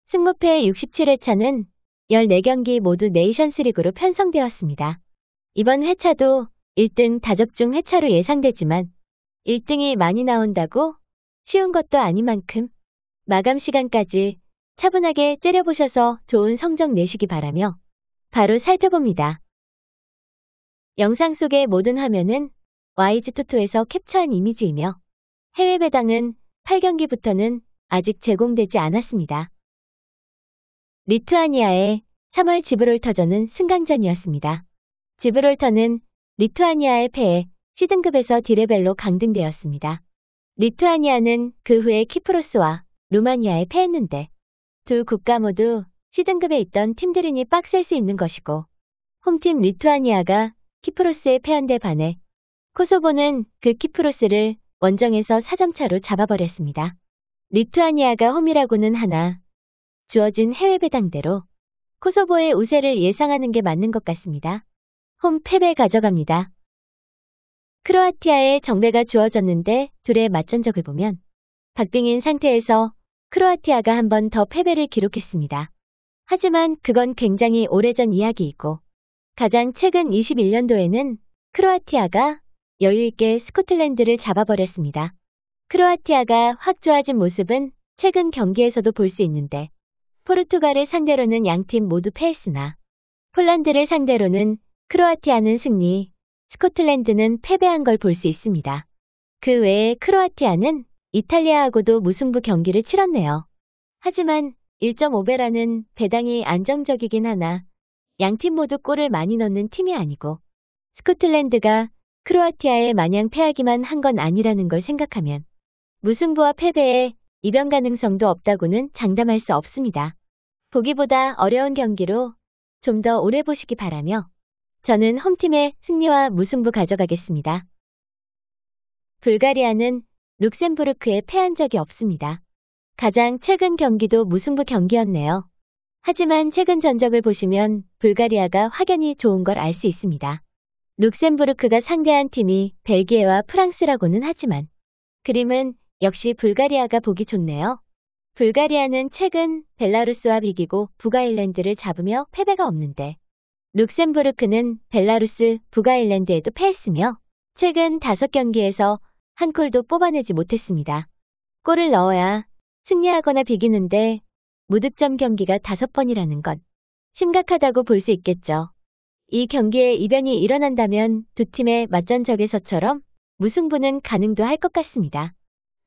승무패 67회차는 14경기 모두 네이션스리그로 편성되었습니다. 이번 회차도 1등 다적중 회차로 예상되지만 1등이 많이 나온다고 쉬운 것도 아닌 만큼 마감 시간까지 차분하게 째려보셔서 좋은 성적 내시기 바라며 바로 살펴봅니다. 영상 속의 모든 화면은 YG토토에서 캡처한 이미지이며 해외 배당은 8경기부터는 아직 제공되지 않았습니다. 리투아니아의 3월 지브롤터전은 승강전이었습니다. 지브롤터는 리투아니아의 패에 C등급에서 D레벨로 강등되었습니다. 리투아니아는 그 후에 키프로스와 루마니아에 패했는데 두 국가 모두 C등급에 있던 팀들이니 빡셀 수 있는 것이고 홈팀 리투아니아가 키프로스에 패한 데 반해 코소보는 그 키프로스를 원정에서 4점 차로 잡아버렸습니다. 리투아니아가 홈이라고는 하나 주어진 해외 배당대로 코소보의 우세를 예상하는 게 맞는 것 같습니다. 홈 패배 가져갑니다. 크로아티아의 정배가 주어졌는데 둘의 맞전적을 보면 박빙인 상태에서 크로아티아가 한 번 더 패배를 기록했습니다. 하지만 그건 굉장히 오래전 이야기이고 가장 최근 21년도에는 크로아티아가 여유있게 스코틀랜드를 잡아버렸습니다. 크로아티아가 확 좋아진 모습은 최근 경기에서도 볼 수 있는데 포르투갈을 상대로는 양팀 모두 패했으나 폴란드를 상대로는 크로아티아는 승리, 스코틀랜드는 패배한 걸 볼 수 있습니다. 그 외에 크로아티아는 이탈리아하고도 무승부 경기를 치렀네요. 하지만 1.5배라는 배당이 안정적이긴 하나 양팀 모두 골을 많이 넣는 팀이 아니고 스코틀랜드가 크로아티아에 마냥 패하기만 한 건 아니라는 걸 생각하면 무승부와 패배에 이변 가능성도 없다고는 장담할 수 없습니다. 보기보다 어려운 경기로 좀 더 오래 보시기 바라며 저는 홈팀의 승리와 무승부 가져가겠습니다. 불가리아는 룩셈부르크에 패한 적이 없습니다. 가장 최근 경기도 무승부 경기였네요. 하지만 최근 전적을 보시면 불가리아가 확연히 좋은 걸 알 수 있습니다. 룩셈부르크가 상대한 팀이 벨기에와 프랑스라고는 하지만 그림은 역시 불가리아가 보기 좋네요. 불가리아는 최근 벨라루스와 비기고 북아일랜드를 잡으며 패배가 없는데 룩셈부르크는 벨라루스, 북아일랜드에도 패했으며 최근 5경기에서 한 골도 뽑아내지 못했습니다. 골을 넣어야 승리하거나 비기는데 무득점 경기가 5번이라는 건 심각하다고 볼 수 있겠죠. 이 경기에 이변이 일어난다면 두 팀의 맞전적에서처럼 무승부는 가능도 할 것 같습니다.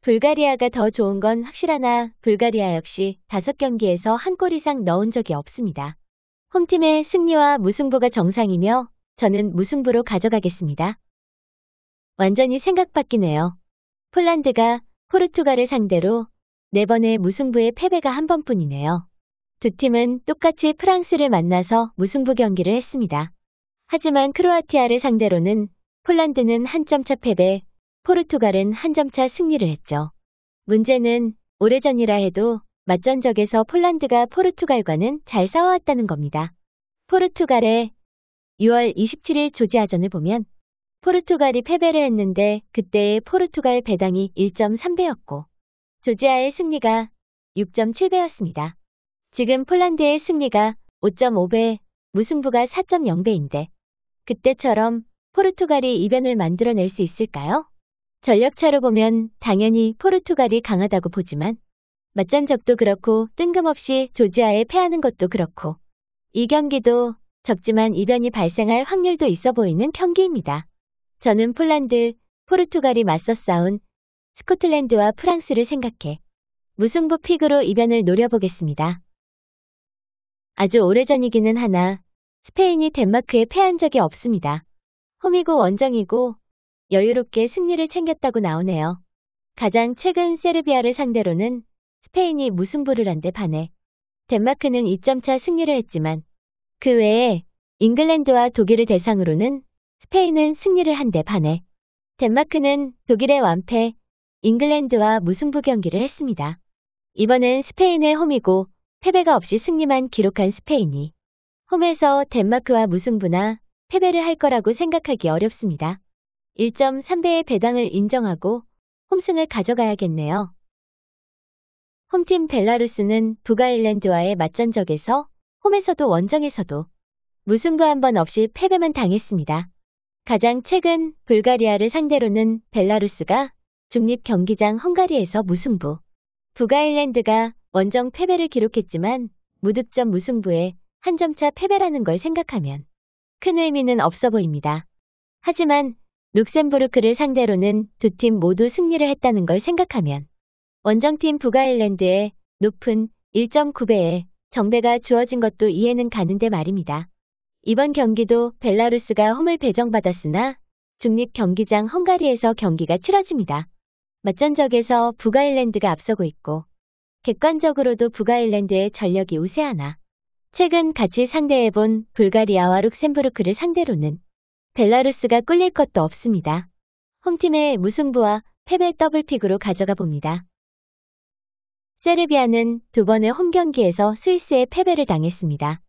불가리아가 더 좋은 건 확실하나 불가리아 역시 5경기에서 한 골 이상 넣은 적이 없습니다. 홈팀의 승리와 무승부가 정상이며 저는 무승부로 가져가겠습니다. 완전히 생각 바뀌네요. 폴란드가 포르투갈을 상대로 4번의 무승부의 패배가 한 번뿐이네요. 두 팀은 똑같이 프랑스를 만나서 무승부 경기를 했습니다. 하지만 크로아티아를 상대로는 폴란드는 한 점 차 패배, 포르투갈은 한 점 차 승리를 했죠. 문제는 오래전이라 해도 맞전적에서 폴란드가 포르투갈과는 잘 싸워왔다는 겁니다. 포르투갈의 6월 27일 조지아전을 보면 포르투갈이 패배를 했는데 그때의 포르투갈 배당이 1.3배였고 조지아의 승리가 6.7배였습니다. 지금 폴란드의 승리가 5.5배, 무승부가 4.0배인데 그때처럼 포르투갈이 이변을 만들어낼 수 있을까요? 전력차로 보면 당연히 포르투갈이 강하다고 보지만 맞전적도 그렇고 뜬금없이 조지아에 패하는 것도 그렇고 이 경기도 적지만 이변이 발생할 확률도 있어 보이는 경기입니다. 저는 폴란드, 포르투갈이 맞서 싸운 스코틀랜드와 프랑스를 생각해 무승부 픽으로 이변을 노려보겠습니다. 아주 오래전이기는 하나 스페인이 덴마크에 패한 적이 없습니다. 홈이고 원정이고 여유롭게 승리를 챙겼다고 나오네요. 가장 최근 세르비아를 상대로는 스페인이 무승부를 한 데 반해 덴마크는 2점차 승리를 했지만 그 외에 잉글랜드와 독일을 대상으로는 스페인은 승리를 한 데 반해 덴마크는 독일의 완패, 잉글랜드와 무승부 경기를 했습니다. 이번엔 스페인의 홈이고 패배가 없이 승리만 기록한 스페인이 홈에서 덴마크와 무승부나 패배를 할 거라고 생각하기 어렵습니다. 1.3배의 배당을 인정하고 홈승을 가져가야겠네요. 홈팀 벨라루스는 북아일랜드와의 맞전적에서 홈에서도 원정에서도 무승부 한 번 없이 패배만 당했습니다. 가장 최근 불가리아를 상대로는 벨라루스가 중립 경기장 헝가리에서 무승부, 북아일랜드가 원정 패배를 기록했지만 무득점 무승부에 한 점차 패배라는 걸 생각하면 큰 의미는 없어 보입니다. 하지만 룩셈부르크를 상대로는 두 팀 모두 승리를 했다는 걸 생각하면 원정팀 북아일랜드에 높은 1.9배의 정배가 주어진 것도 이해는 가는데 말입니다. 이번 경기도 벨라루스가 홈을 배정받았으나 중립 경기장 헝가리에서 경기가 치러집니다. 맞전적에서 북아일랜드가 앞서고 있고 객관적으로도 북아일랜드의 전력이 우세하나 최근 같이 상대해본 불가리아와 룩셈부르크를 상대로는 벨라루스가 꿀릴 것도 없습니다. 홈팀의 무승부와 패배 더블픽으로 가져가 봅니다. 세르비아는 두 번의 홈 경기에서 스위스에 패배를 당했습니다.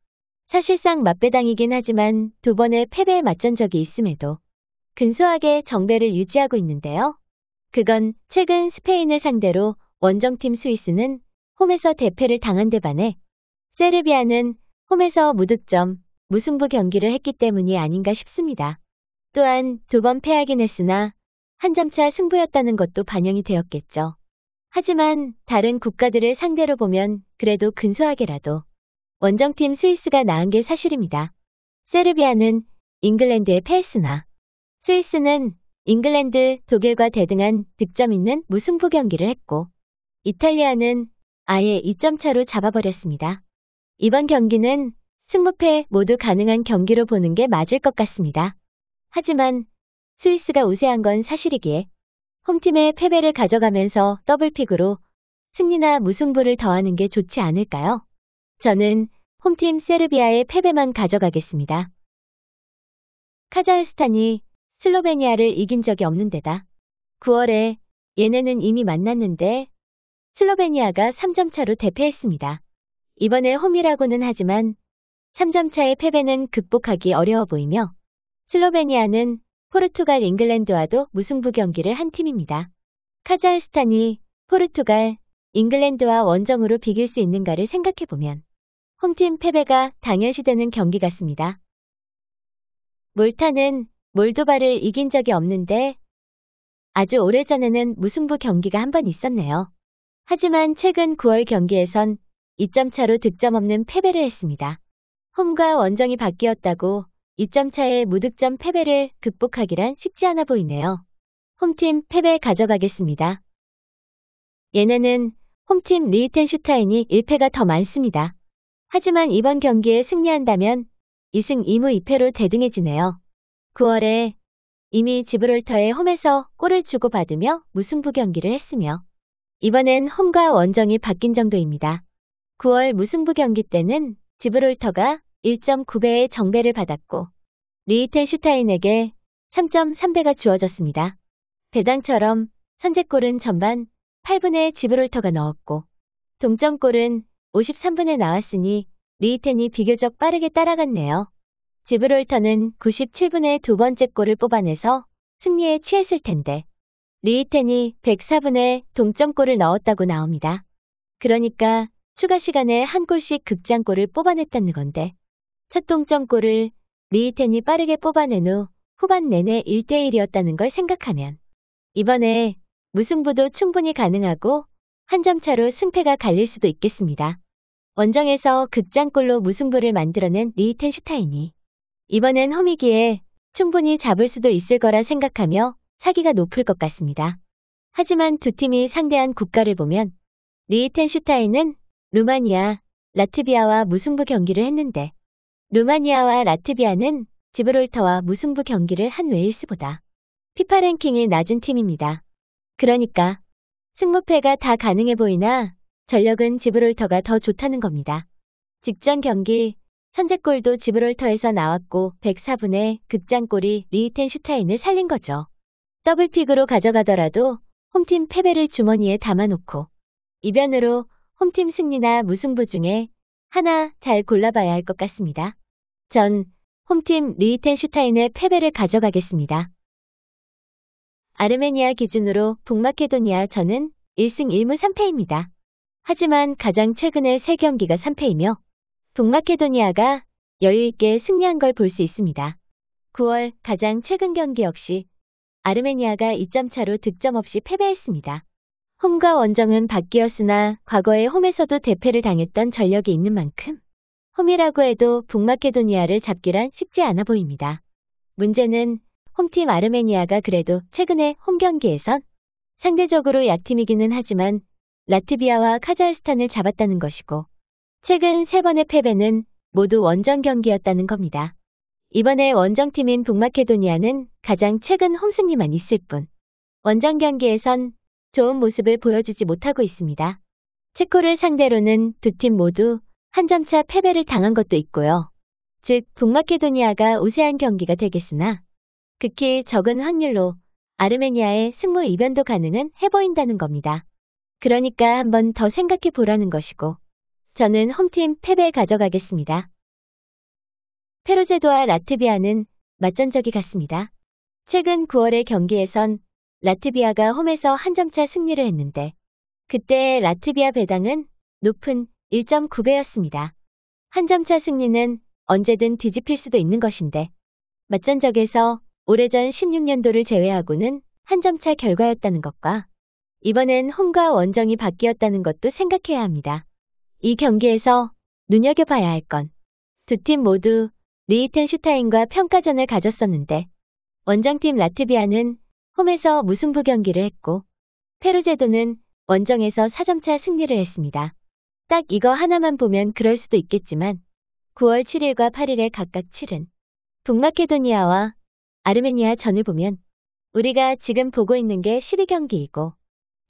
사실상 맞배당이긴 하지만 두 번의 패배에 맞전 적이 있음에도 근소하게 정배를 유지하고 있는데요. 그건 최근 스페인을 상대로 원정팀 스위스는 홈에서 대패를 당한 데 반해 세르비아는 홈에서 무득점, 무승부 경기를 했기 때문이 아닌가 싶습니다. 또한 두 번 패하긴 했으나 한 점차 승부였다는 것도 반영이 되었겠죠. 하지만 다른 국가들을 상대로 보면 그래도 근소하게라도 원정팀 스위스가 나은 게 사실입니다. 세르비아는 잉글랜드에 패했으나 스위스는 잉글랜드, 독일과 대등한 득점 있는 무승부 경기를 했고 이탈리아는 아예 2점 차로 잡아버렸습니다. 이번 경기는 승무패 모두 가능한 경기로 보는 게 맞을 것 같습니다. 하지만 스위스가 우세한 건 사실이기에 홈팀의 패배를 가져가면서 더블픽으로 승리나 무승부를 더하는 게 좋지 않을까요? 저는 홈팀 세르비아의 패배만 가져가겠습니다. 카자흐스탄이 슬로베니아를 이긴 적이 없는 데다 9월에 얘네는 이미 만났는데 슬로베니아가 3점 차로 대패했습니다. 이번에 홈이라고는 하지만 3점 차의 패배는 극복하기 어려워 보이며 슬로베니아는 포르투갈 잉글랜드와도 무승부 경기를 한 팀입니다. 카자흐스탄이 포르투갈, 잉글랜드와 원정으로 비길 수 있는가를 생각해보면 홈팀 패배가 당연시되는 경기 같습니다. 몰타는 몰도바를 이긴 적이 없는데 아주 오래전에는 무승부 경기가 한 번 있었네요. 하지만 최근 9월 경기에선 2점 차로 득점 없는 패배를 했습니다. 홈과 원정이 바뀌었다고 2점 차의 무득점 패배를 극복하기란 쉽지 않아 보이네요. 홈팀 패배 가져가겠습니다. 얘네는 홈팀 리히텐슈타인이 1패가 더 많습니다. 하지만 이번 경기에 승리한다면 2승 2무 2패로 대등해지네요. 9월에 이미 지브롤터의 홈에서 골을 주고받으며 무승부 경기를 했으며 이번엔 홈과 원정이 바뀐 정도입니다. 9월 무승부 경기 때는 지브롤터가 1.9배의 정배를 받았고 리히텐슈타인에게 3.3배가 주어졌습니다. 배당처럼 선제골은 전반 8분에 지브롤터가 넣었고 동점골은 53분에 나왔으니 리히텐이 비교적 빠르게 따라갔네요. 지브롤터는 97분에 두 번째 골을 뽑아내서 승리에 취했을 텐데 리히텐이 104분에 동점골을 넣었다고 나옵니다. 그러니까 추가 시간에 한 골씩 극장골을 뽑아냈다는 건데 첫 동점골을 리히텐이 빠르게 뽑아낸 후 후반 내내 1대1이었다는 걸 생각하면 이번에 무승부도 충분히 가능하고 한 점 차로 승패가 갈릴 수도 있겠습니다. 원정에서 극장골로 무승부를 만들어낸 리히텐슈타인이 이번엔 홈이기에 충분히 잡을 수도 있을 거라 생각하며 사기가 높을 것 같습니다. 하지만 두 팀이 상대한 국가를 보면 리히텐슈타인은 루마니아, 라트비아와 무승부 경기를 했는데 루마니아와 라트비아는 지브롤터와 무승부 경기를 한 웨일스보다 피파 랭킹이 낮은 팀입니다. 그러니까 승무패가 다 가능해 보이나 전력은 지브롤터가 더 좋다는 겁니다. 직전 경기 선제골도 지브롤터에서 나왔고 104분에 극장골이 리히텐슈타인을 살린 거죠. 더블픽으로 가져가더라도 홈팀 패배를 주머니에 담아놓고 이변으로 홈팀 승리나 무승부 중에 하나 잘 골라봐야 할 것 같습니다. 전 홈팀 리히텐슈타인의 패배를 가져가겠습니다. 아르메니아 기준으로 북마케도니아 저는 1승 1무 3패입니다. 하지만 가장 최근의 세 경기가 3패이며 북마케도니아가 여유있게 승리한 걸 볼 수 있습니다. 9월 가장 최근 경기 역시 아르메니아가 2점 차로 득점 없이 패배했습니다. 홈과 원정은 바뀌었으나 과거에 홈에서도 대패를 당했던 전력이 있는 만큼 홈이라고 해도 북마케도니아를 잡기란 쉽지 않아 보입니다. 문제는 홈팀 아르메니아가 그래도 최근의 홈 경기에선 상대적으로 약팀이기는 하지만 라트비아와 카자흐스탄을 잡았다는 것이고 최근 3번의 패배는 모두 원정 경기였다는 겁니다. 이번에 원정팀인 북마케도니아는 가장 최근 홈승리만 있을 뿐 원정 경기에선 좋은 모습을 보여주지 못하고 있습니다. 체코를 상대로는 두 팀 모두 한 점차 패배를 당한 것도 있고요. 즉 북마케도니아가 우세한 경기가 되겠으나 극히 적은 확률로 아르메니아의 승무 이변도 가능은 해보인다는 겁니다. 그러니까 한번 더 생각해 보라는 것이고 저는 홈팀 패배 가져가겠습니다. 페루제도와 라트비아는 맞전적이 같습니다. 최근 9월의 경기에선 라트비아가 홈에서 한 점차 승리를 했는데 그때의 라트비아 배당은 높은 1.9배였습니다. 한 점차 승리는 언제든 뒤집힐 수도 있는 것인데 맞전적에서 오래전 16년도를 제외하고는 한 점차 결과였다는 것과 이번엔 홈과 원정이 바뀌었다는 것도 생각해야 합니다. 이 경기에서 눈여겨봐야 할 건 두 팀 모두 리히텐슈타인과 평가전을 가졌었는데 원정팀 라트비아는 홈에서 무승부 경기를 했고 페루제도는 원정에서 4점차 승리를 했습니다. 딱 이거 하나만 보면 그럴 수도 있겠지만 9월 7일과 8일에 각각 치른 북마케도니아와 아르메니아 전을 보면 우리가 지금 보고 있는 게 12경기이고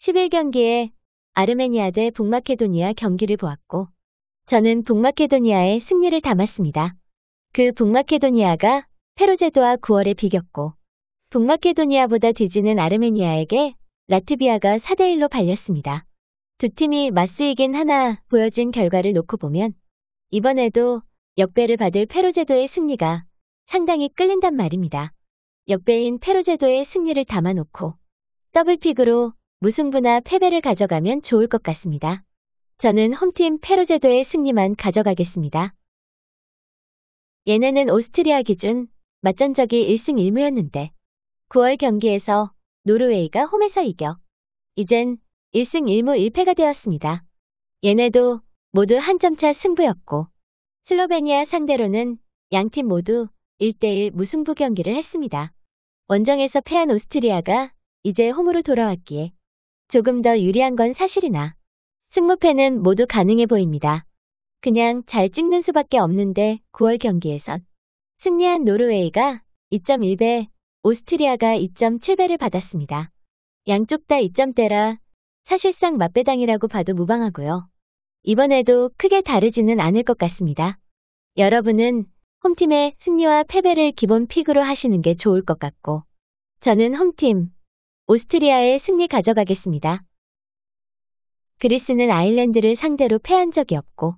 11경기에 아르메니아 대 북마케도니아 경기를 보았고 저는 북마케도니아의 승리를 담았습니다. 그 북마케도니아가 페루제도와 9월에 비겼고 북마케도니아보다 뒤지는 아르메니아에게 라트비아가 4대1로 발렸습니다. 두 팀이 맞수이긴 하나 보여진 결과를 놓고 보면 이번에도 역배를 받을 페루제도의 승리가 상당히 끌린단 말입니다. 역배인 페루제도의 승리를 담아놓고 더블픽으로 무승부나 패배를 가져가면 좋을 것 같습니다. 저는 홈팀 페루제도의 승리만 가져가겠습니다. 얘네는 오스트리아 기준 맞전적이 1승 1무였는데 9월 경기에서 노르웨이가 홈에서 이겨 이젠 1승 1무 1패가 되었습니다. 얘네도 모두 한 점차 승부였고 슬로베니아 상대로는 양팀 모두 1대1 무승부 경기를 했습니다. 원정에서 패한 오스트리아가 이제 홈으로 돌아왔기에 조금 더 유리한 건 사실이나 승무패는 모두 가능해 보입니다. 그냥 잘 찍는 수밖에 없는데 9월 경기에선 승리한 노르웨이가 2.1배, 오스트리아가 2.7배를 받았습니다. 양쪽 다 2점대라 사실상 맞배당이라고 봐도 무방하고요. 이번에도 크게 다르지는 않을 것 같습니다. 여러분은 홈팀의 승리와 패배를 기본 픽으로 하시는 게 좋을 것 같고 저는 홈팀 오스트리아의 승리 가져가겠습니다. 그리스는 아일랜드를 상대로 패한 적이 없고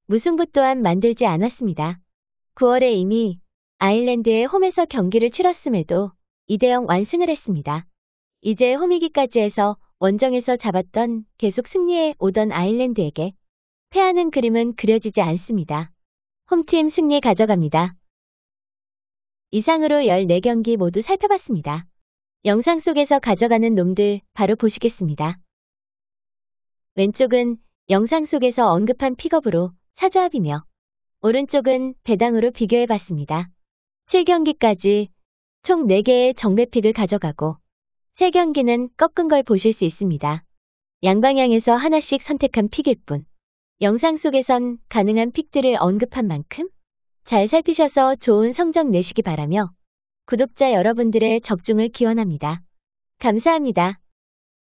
무승부 또한 만들지 않았습니다. 9월에 이미 아일랜드의 홈에서 경기를 치렀음에도 2대0 완승을 했습니다. 이제 홈이기까지 해서 원정에서 잡았던 계속 승리해 오던 아일랜드에게 패하는 그림은 그려지지 않습니다. 홈팀 승리 가져갑니다. 이상으로 14경기 모두 살펴봤습니다. 영상 속에서 가져가는 놈들 바로 보시겠습니다. 왼쪽은 영상 속에서 언급한 픽업으로 사조합이며 오른쪽은 배당으로 비교해봤습니다. 7경기까지 총 4개의 정배픽을 가져가고 3경기는 꺾은 걸 보실 수 있습니다. 양방향에서 하나씩 선택한 픽일 뿐 영상 속에선 가능한 픽들을 언급한 만큼 잘 살피셔서 좋은 성적 내시기 바라며 구독자 여러분들의 적중을 기원합니다. 감사합니다.